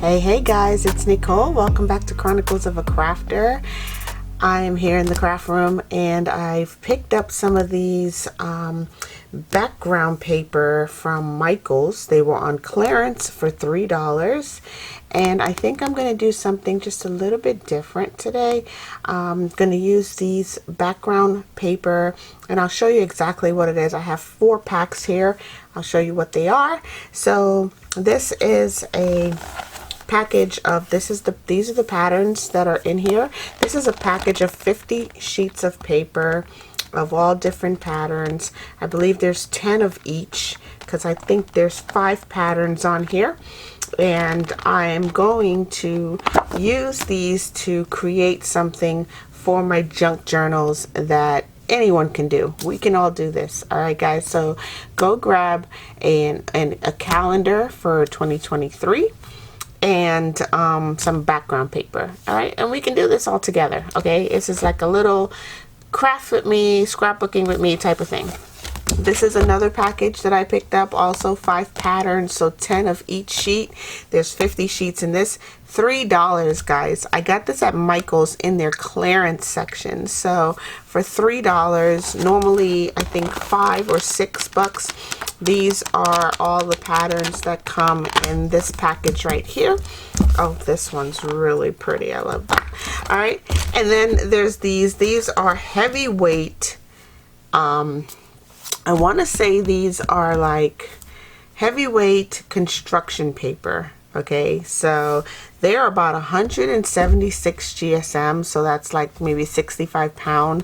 Hey guys, it's Nicole. Welcome back to Chronicles of a Crafter. I am here in the craft room and I've picked up some of these background paper from Michael's. They were on clearance for $3 and I think I'm going to do something just a little bit different today. I'm going to use these background paper and I'll show you exactly what it is. I have 4 packs here. I'll show you what they are. So this is a package of these are the patterns that are in here. This is a package of 50 sheets of paper of all different patterns. I believe there's 10 of each because I think there's 5 patterns on here, and I am going to use these to create something for my junk journals that anyone can do. We can all do this. All right guys, so go grab a calendar for 2023 and some background paper. All right, and we can do this all together. Okay, this is like a little craft with me, scrapbooking with me type of thing. This is another package that I picked up, also 5 patterns, so 10 of each sheet. There's 50 sheets in this. $3, guys. I got this at Michael's in their clearance section. So for $3, normally I think $5 or $6. These are all the patterns that come in this package right here. Oh, this one's really pretty. I love that. All right, and then there's these are heavyweight. I want to say these are like heavyweight construction paper. Okay, so they're about 176 GSM, so that's like maybe 65-pound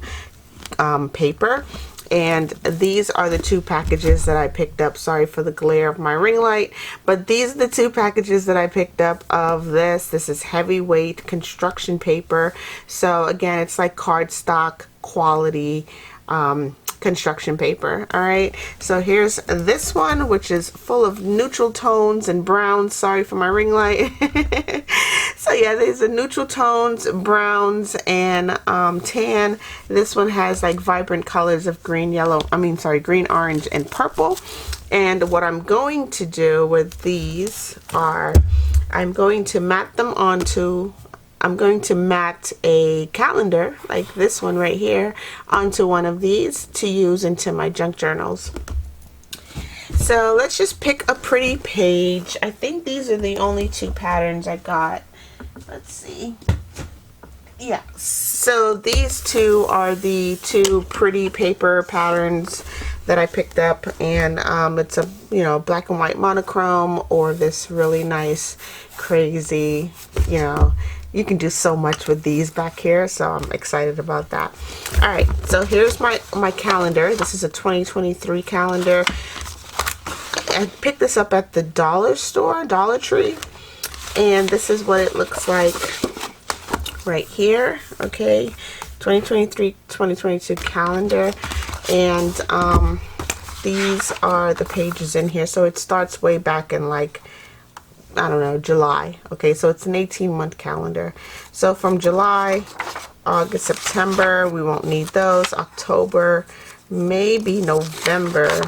paper. And these are the 2 packages that I picked up. Sorry for the glare of my ring light, but these are the 2 packages that I picked up of this. This is heavyweight construction paper. So again, it's like cardstock quality construction paper. All right, so here's this one, which is full of neutral tones and browns. Sorry for my ring light. So yeah, these are neutral tones, browns, and tan. This one has like vibrant colors of green, green, orange, and purple. And what I'm going to do with these are I'm going to mat a calendar like this one right here onto one of these to use into my junk journals. So let's just pick a pretty page. I think these are the only 2 patterns I got. Let's see. Yeah, so these 2 are the 2 pretty paper patterns that I picked up, and it's a black and white monochrome or this really nice crazy, you can do so much with these back here, so I'm excited about that. All right, so here's my calendar. This is a 2023 calendar. I picked this up at the dollar store, Dollar Tree, and this is what it looks like right here. Okay, 2023-2022 calendar, and these are the pages in here. So it starts way back in like, I don't know, July. Okay, so it's an 18-month calendar. So from July, August, September, we won't need those. October, maybe November.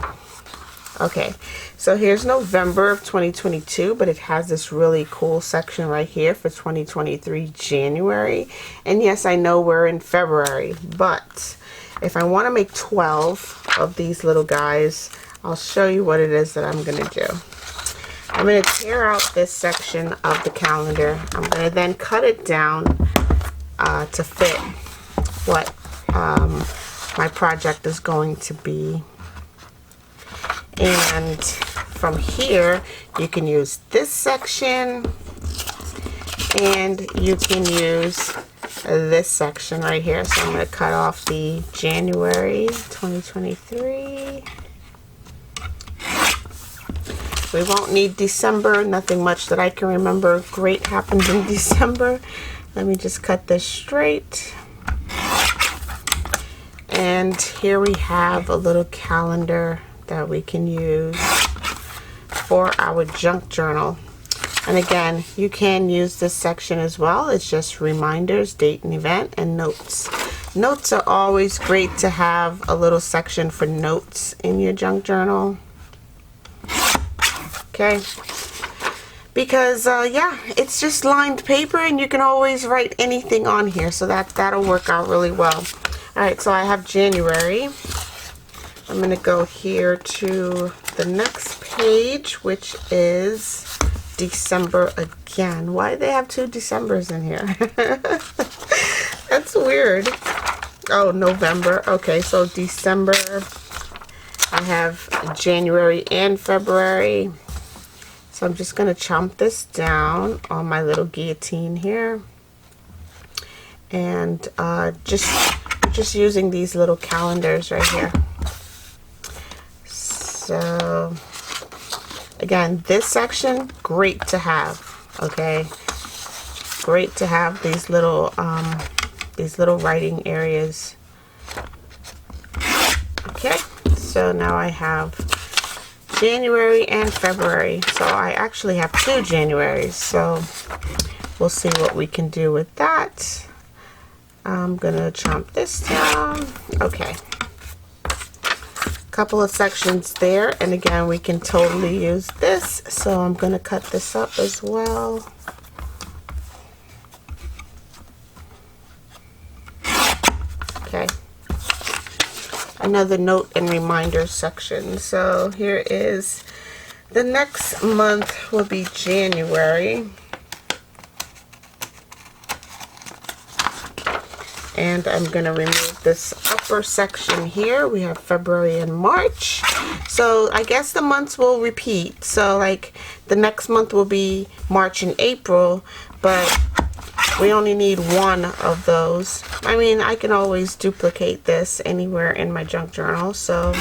Okay, so here's November of 2022, but it has this really cool section right here for 2023 January. And yes, I know we're in February, but if I want to make 12 of these little guys, I'll show you what it is that I'm going to do. I'm going to tear out this section of the calendar. I'm going to then cut it down to fit what my project is going to be. And from here, you can use this section and you can use this section right here. So I'm going to cut off the January 2023. We won't need December. Nothing much that I can remember great happened in December. Let me just cut this straight. And here we have a little calendar that we can use for our junk journal. And again, you can use this section as well. It's just reminders, date and event, and notes. Notes are always great to have a little section for notes in your junk journal. Okay, because yeah, it's just lined paper and you can always write anything on here, so that'll work out really well. All right, so I have January. I'm gonna go here to the next page, which is December again. Why do they have 2 Decembers in here? That's weird. Oh, November. Okay, so December. I have January and February. So I'm just going to chomp this down on my little guillotine here. And just using these little calendars right here. So again, this section, great to have, okay? Great to have these little writing areas. Okay, so now I have January and February. So I actually have 2 Januaries, so we'll see what we can do with that. I'm gonna chomp this down. Okay, couple of sections there, and again, we can totally use this, so I'm gonna cut this up as well. Okay, another note and reminder section. So here is the next month will be January, and I'm going to remove this upper section here. We have February and March, so I guess the months will repeat. So like the next month will be March and April, but we only need one of those. I mean, I can always duplicate this anywhere in my junk journal. So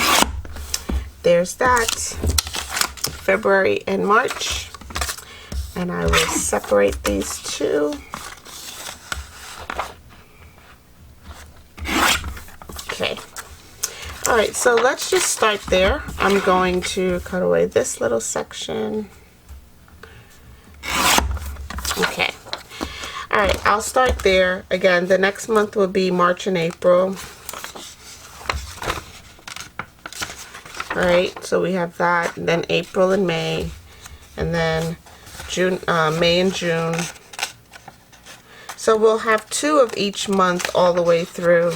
there's that, February and March, and I will separate these two. Okay. All right, so let's just start there. I'm going to cut away this little section. Okay. All right, I'll start there. Again, the next month will be March and April. All right, so we have that, and then April and May, and then June, May and June. So we'll have 2 of each month all the way through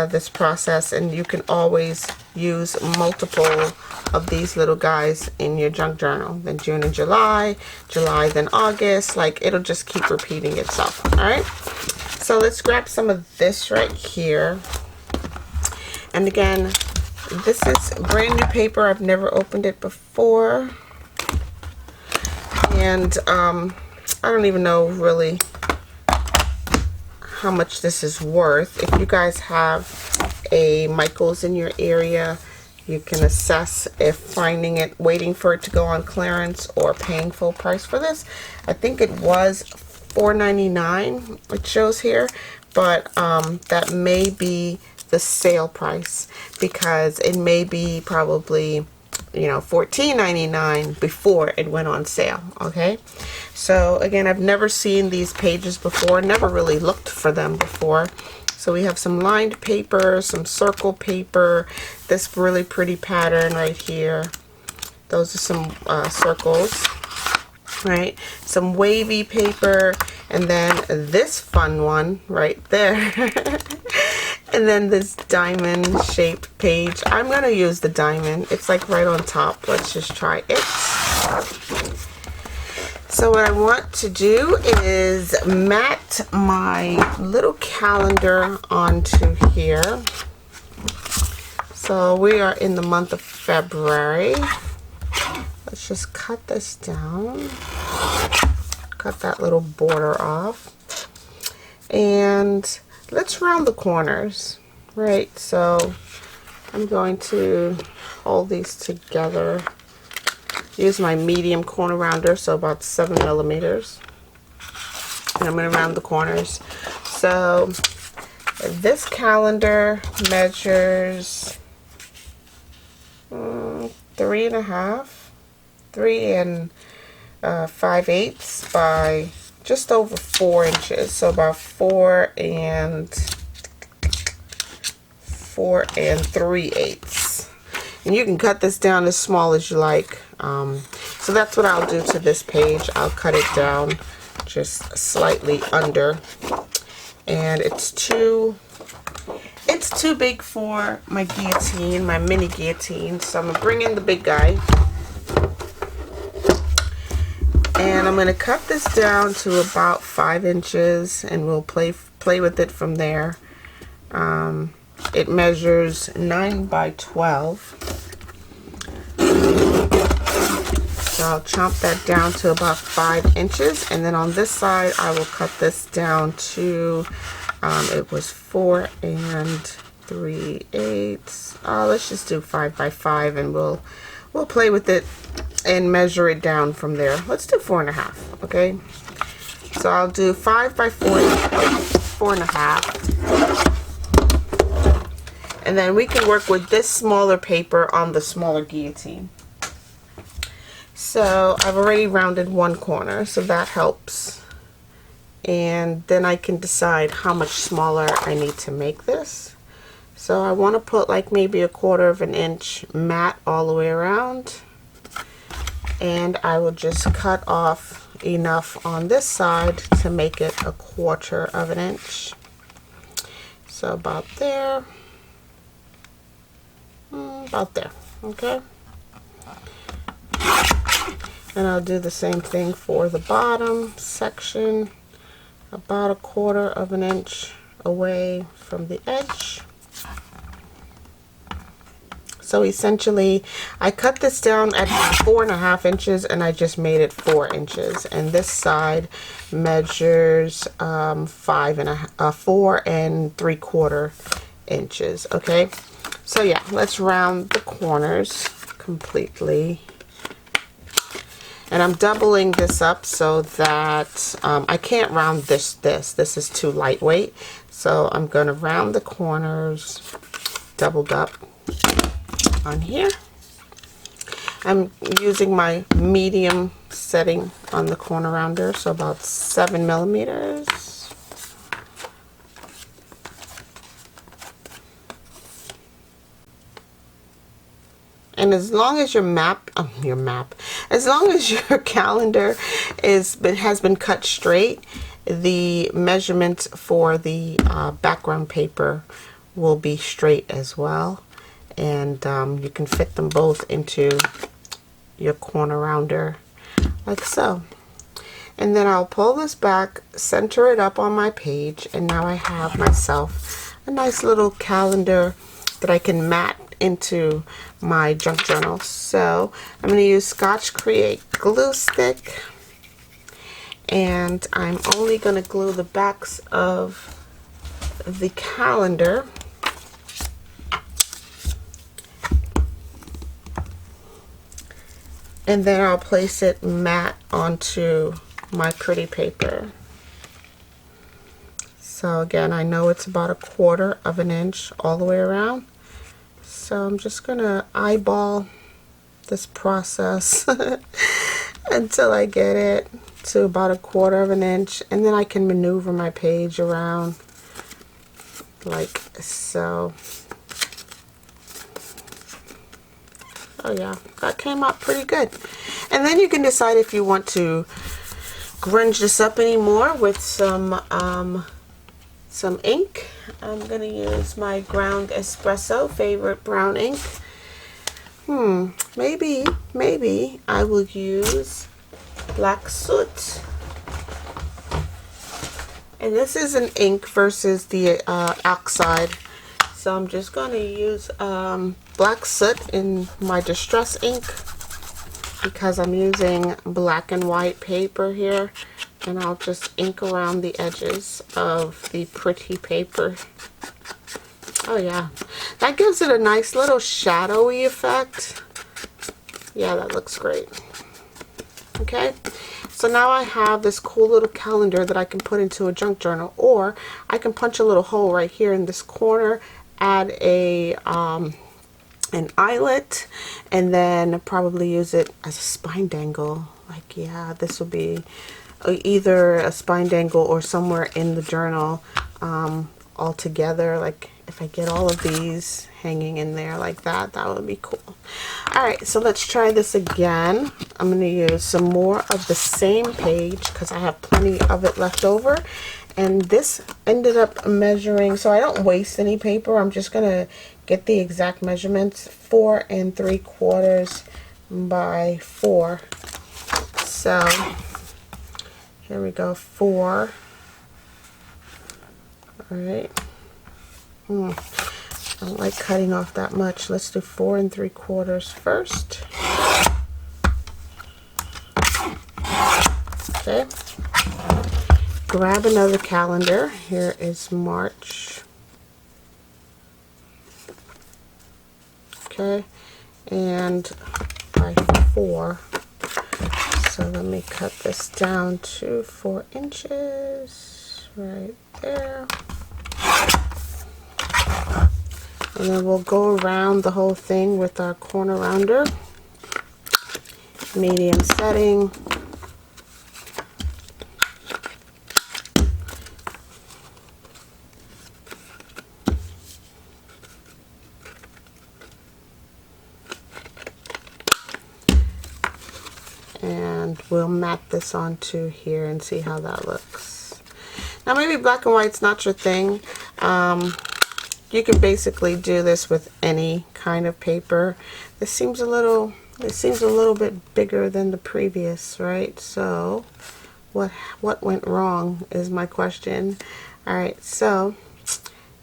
this process, and you can always use multiple of these little guys in your junk journal. Then June and July, then August, like it'll just keep repeating itself. All right, so let's grab some of this right here. And again, this is brand new paper. I've never opened it before, and I don't even know really how much this is worth. If you guys have a Michaels in your area, you can assess if finding it, waiting for it to go on clearance, or paying full price for this. I think it was $4.99 it shows here, but that may be the sale price, because it may be probably, you know, $14.99 before it went on sale. Okay, so again, I've never seen these pages before, never really looked for them before. So we have some lined paper, some circle paper, this really pretty pattern right here. Those are some circles, right? Some wavy paper, and then this fun one right there. And then this diamond shaped page. I'm going to use the diamond. It's like right on top. Let's just try it. So what I want to do is mat my little calendar onto here. So we are in the month of February. Let's just cut this down. Cut that little border off. And let's round the corners, right? So I'm going to hold these together. Use my medium corner rounder, so about 7 millimeters. And I'm going to round the corners. So this calendar measures 3 5/8 by just over 4 inches, so about 4 3/8. And you can cut this down as small as you like. So that's what I'll do to this page. I'll cut it down just slightly under, and it's too big for my guillotine, my mini guillotine. So I'm gonna bring in the big guy, and I'm gonna cut this down to about 5 inches, and we'll play with it from there. It measures 9 by 12. So I'll chomp that down to about 5 inches, and then on this side I will cut this down to it was 4 3/8. Let's just do 5 by 5, and we'll play with it and measure it down from there. Let's do 4.5. Okay, so I'll do 5 by 4.5, and then we can work with this smaller paper on the smaller guillotine. So I've already rounded one corner, so that helps. And then I can decide how much smaller I need to make this. So I want to put like maybe 1/4 of an inch mat all the way around. And I will just cut off enough on this side to make it 1/4 of an inch. So about there. About there. Okay. And I'll do the same thing for the bottom section, about 1/4 of an inch away from the edge. So essentially I cut this down at 4.5 inches, and I just made it 4 inches, and this side measures 4 3/4 inches. Okay, so yeah, let's round the corners completely. And I'm doubling this up so that I can't round this is too lightweight. So I'm going to round the corners doubled up on here. I'm using my medium setting on the corner rounder, so about 7 millimeters. And as long as as long as your calendar has been cut straight, the measurements for the background paper will be straight as well. And you can fit them both into your corner rounder like so. And then I'll pull this back, center it up on my page, and now I have myself a nice little calendar that I can mat into my junk journal. So I'm going to use Scotch Create glue stick, and I'm only going to glue the backs of the calendar. And then I'll place it matte onto my pretty paper. So again, I know it's about 1/4 of an inch all the way around. So I'm just gonna eyeball this process until I get it to about 1/4 of an inch, and then I can maneuver my page around like so. Oh yeah, that came out pretty good. And then you can decide if you want to grunge this up anymore with some ink. I'm gonna use my ground espresso favorite brown ink. Maybe I will use black soot. And this is an ink versus the oxide. So I'm just gonna use black soot in my distress ink because I'm using black and white paper here. And I'll just ink around the edges of the pretty paper. Oh yeah, that gives it a nice little shadowy effect. Yeah, that looks great. Okay, so now I have this cool little calendar that I can put into a junk journal, or I can punch a little hole right here in this corner, add a an eyelet, and then probably use it as a spine dangle. Like, yeah, this will be either a spine dangle or somewhere in the journal all together. Like if I get all of these hanging in there like that, that would be cool. All right, so let's try this again. I'm going to use some more of the same page because I have plenty of it left over. And this ended up measuring, so I don't waste any paper. I'm just going to get the exact measurements, 4 3/4 by 4. So here we go, 4. All right. I don't like cutting off that much. Let's do 4 3/4 first. Okay. Grab another calendar. Here is March. Okay. And by 4. So let me cut this down to 4 inches right there. And then we'll go around the whole thing with our corner rounder. Medium setting. And we'll mat this onto here and see how that looks. Now maybe black and white's not your thing. You can basically do this with any kind of paper. It seems a little bit bigger than the previous, right? So what went wrong is my question. All right, so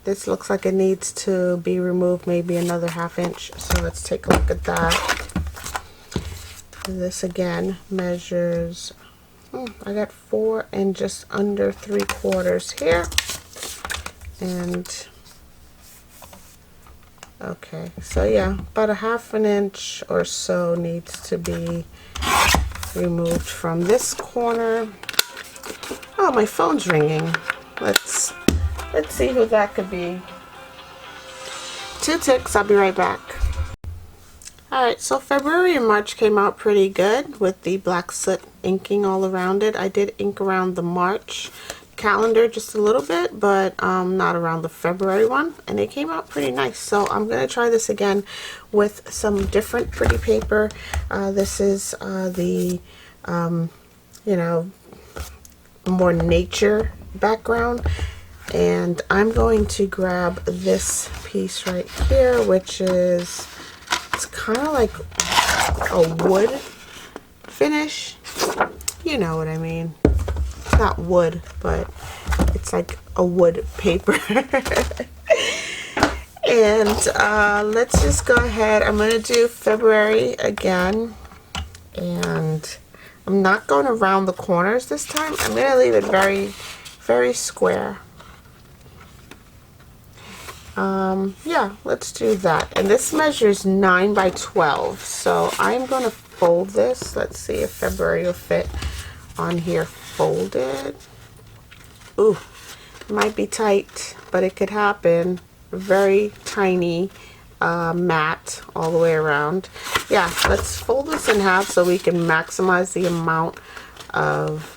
this looks like it needs to be removed maybe another 1/2 inch. So let's take a look at that. This again measures, I got 4 and just under 3/4 here. And okay, so yeah, about 1/2 inch or so needs to be removed from this corner. Oh, my phone's ringing. Let's see who that could be. 2 ticks, I'll be right back. Alright, so February and March came out pretty good with the black soot inking all around it. I did ink around the March calendar just a little bit, but not around the February one, and it came out pretty nice. So I'm going to try this again with some different pretty paper. This is the you know, more nature background, and I'm going to grab this piece right here, which is, it's kind of like a wood finish. You know what I mean. It's not wood, but it's like a wood paper. And let's just go ahead. I'm going to do February again. And I'm not going around the corners this time. I'm going to leave it very, very square. Yeah, let's do that. And this measures 9 by 12. So I'm going to fold this. Let's see if February will fit on here folded. Ooh, it might be tight, but it could happen. Very tiny mat all the way around. Yeah, let's fold this in half so we can maximize the amount of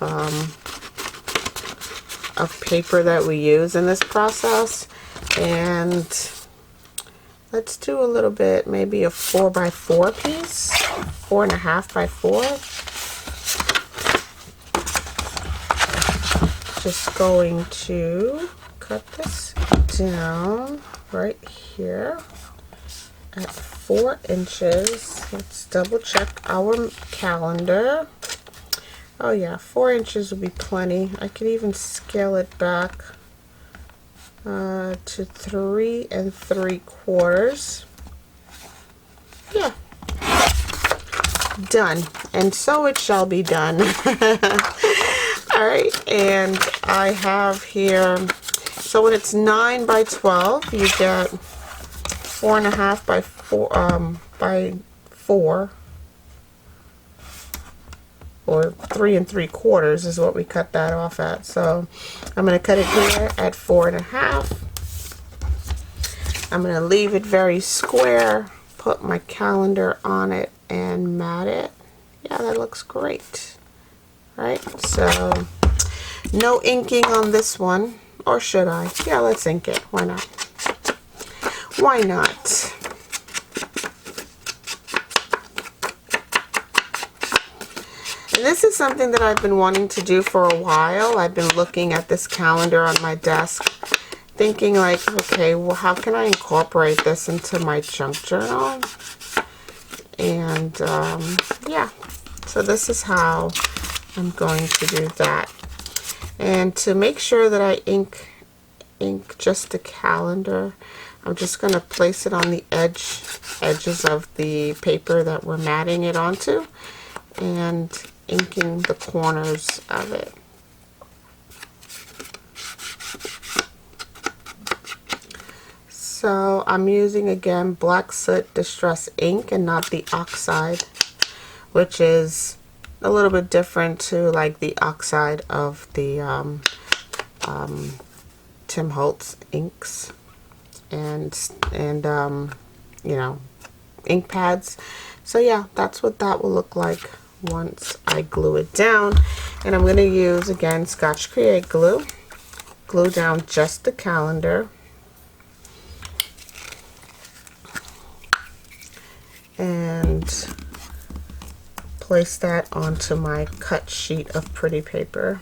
paper that we use in this process. And let's do a little bit, maybe a 4 by 4 piece, 4.5 by 4. Just going to cut this down right here at 4 inches. Let's double check our calendar. Oh yeah, 4 inches will be plenty. I could even scale it back to 3 3/4. Yeah, done, and so it shall be done. All right, and I have here, so when it's 9 by 12, you get 4.5 by 4 or 3 3/4 is what we cut that off at. So I'm going to cut it here at 4.5. I'm going to leave it very square, put my calendar on it and mat it. Yeah, that looks great. Right, so no inking on this one, or should I? Yeah, let's ink it. Why not? why not? And this is something that I've been wanting to do for a while. I've been looking at this calendar on my desk, thinking like, okay, well, how can I incorporate this into my junk journal? And yeah, so this is how I'm going to do that. And to make sure that I ink just the calendar, I'm just going to place it on the edges of the paper that we're matting it onto, and inking the corners of it. So I'm using, again, black soot distress ink and not the oxide, which is a little bit different to like the oxide of the Tim Holtz inks and you know, ink pads. So yeah, that's what that will look like once I glue it down. And I'm going to use, again, Scotch Create glue. Glue down just the calendar. And place that onto my cut sheet of pretty paper.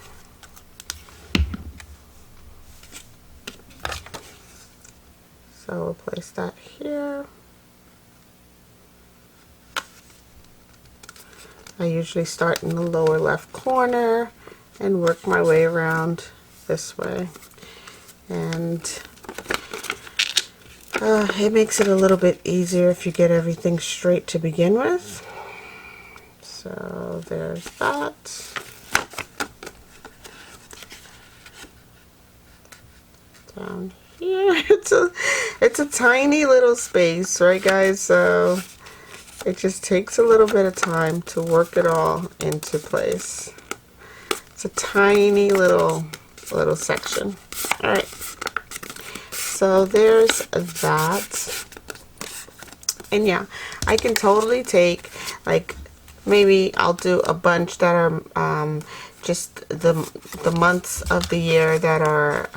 So we'll place that here. I usually start in the lower left corner and work my way around this way. And it makes it a little bit easier if you get everything straight to begin with. So there's that. Down here, it's a tiny little space, right guys? So it just takes a little bit of time to work it all into place. It's a tiny little section. All right. So there's that. And yeah, I can totally take, like, maybe I'll do a bunch that are just the months of the year that are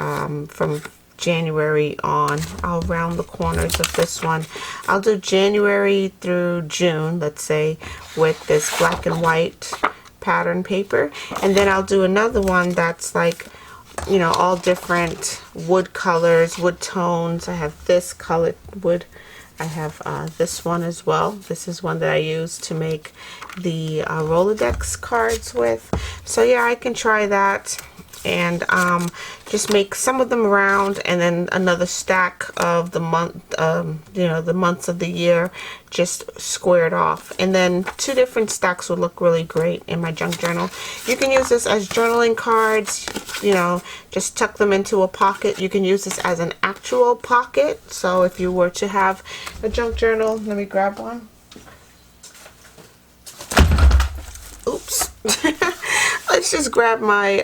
from January on. I'll round the corners of this one. I'll do January through June, let's say, with this black and white pattern paper. And then I'll do another one that's like, you know, all different wood colors, wood tones. I have this colored wood. I have this one as well. This is one that I use to make the Rolodex cards with. So yeah, I can try that and just make some of them round, and then another stack of the month, you know, the months of the year, just squared off. And then two different stacks will look really great in my junk journal. You can use this as journaling cards, you know, just tuck them into a pocket. You can use this as an actual pocket. So if you were to have a junk journal, let me grab one. Oops. Let's just grab my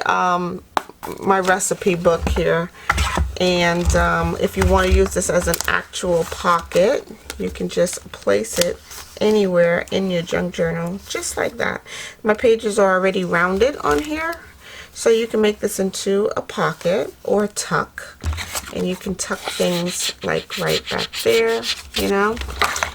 my recipe book here, and if you want to use this as an actual pocket, you can just place it anywhere in your junk journal, just like that. My pages are already rounded on here, so you can make this into a pocket or a tuck, and you can tuck things like right back there, you know.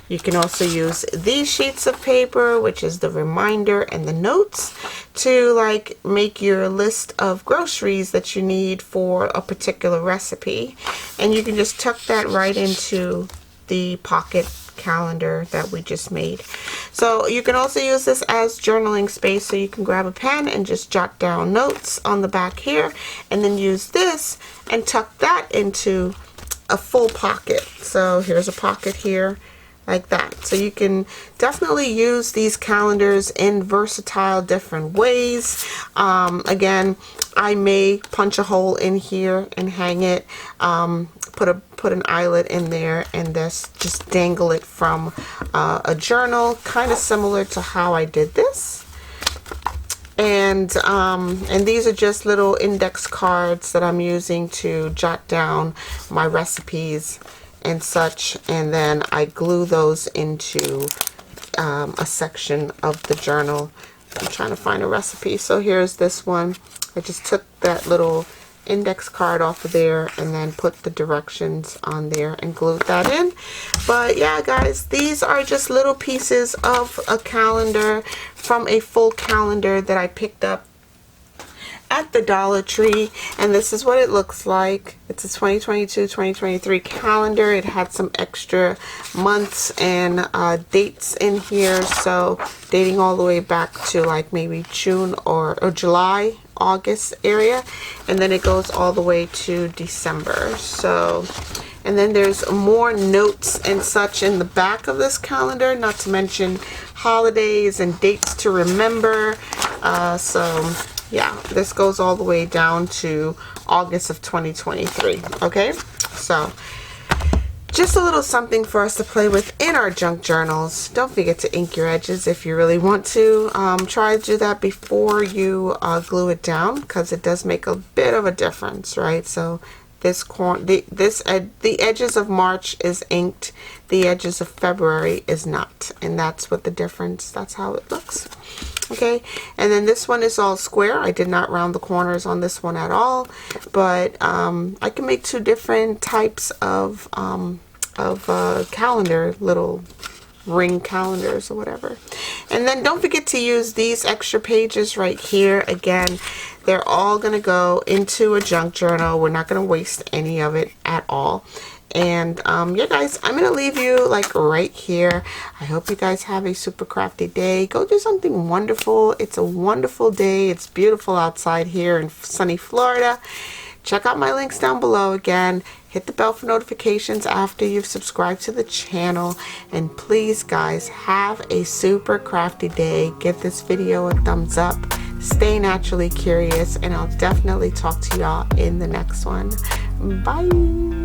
You can also use these sheets of paper, which is the reminder and the notes, to like make your list of groceries that you need for a particular recipe. And you can just tuck that right into the pocket calendar that we just made. So you can also use this as journaling space, so you can grab a pen and just jot down notes on the back here, and then use this and tuck that into a full pocket. So here's a pocket here, like that. So you can definitely use these calendars in versatile different ways. Again, I may punch a hole in here and hang it, put an eyelet in there, and just dangle it from a journal, kind of similar to how I did this. And these are just little index cards that I'm using to jot down my recipes and such, and then I glue those into a section of the journal. I'm trying to find a recipe. So here's this one. I just took that little index card off of there and then put the directions on there and glued that in. But yeah, guys, these are just little pieces of a calendar from a full calendar that I picked up at the Dollar Tree, and this is what it looks like. It's a 2022-2023 calendar. It had some extra months and dates in here, so dating all the way back to like maybe June or July, August area, and then it goes all the way to December. So, and then there's more notes and such in the back of this calendar, not to mention holidays and dates to remember. So yeah, this goes all the way down to August of 2023. Okay, so just a little something for us to play with in our junk journals. Don't forget to ink your edges if you really want to. Try to do that before you glue it down, because it does make a bit of a difference, right? So the edges of March is inked, the edges of February is not, and that's what the difference, that's how it looks. Okay, and then this one is all square. I did not round the corners on this one at all, but I can make two different types of calendar, little ring calendars or whatever. And then don't forget to use these extra pages right here. Again, they're all gonna go into a junk journal. We're not gonna waste any of it at all. And yeah, guys, I'm gonna leave you like right here. I hope you guys have a super crafty day. Go do something wonderful. It's a wonderful day. It's beautiful outside here in sunny Florida. Check out my links down below. Again, hit the bell for notifications after you've subscribed to the channel. And please, guys, have a super crafty day. Give this video a thumbs up. Stay naturally curious, and I'll definitely talk to y'all in the next one. Bye.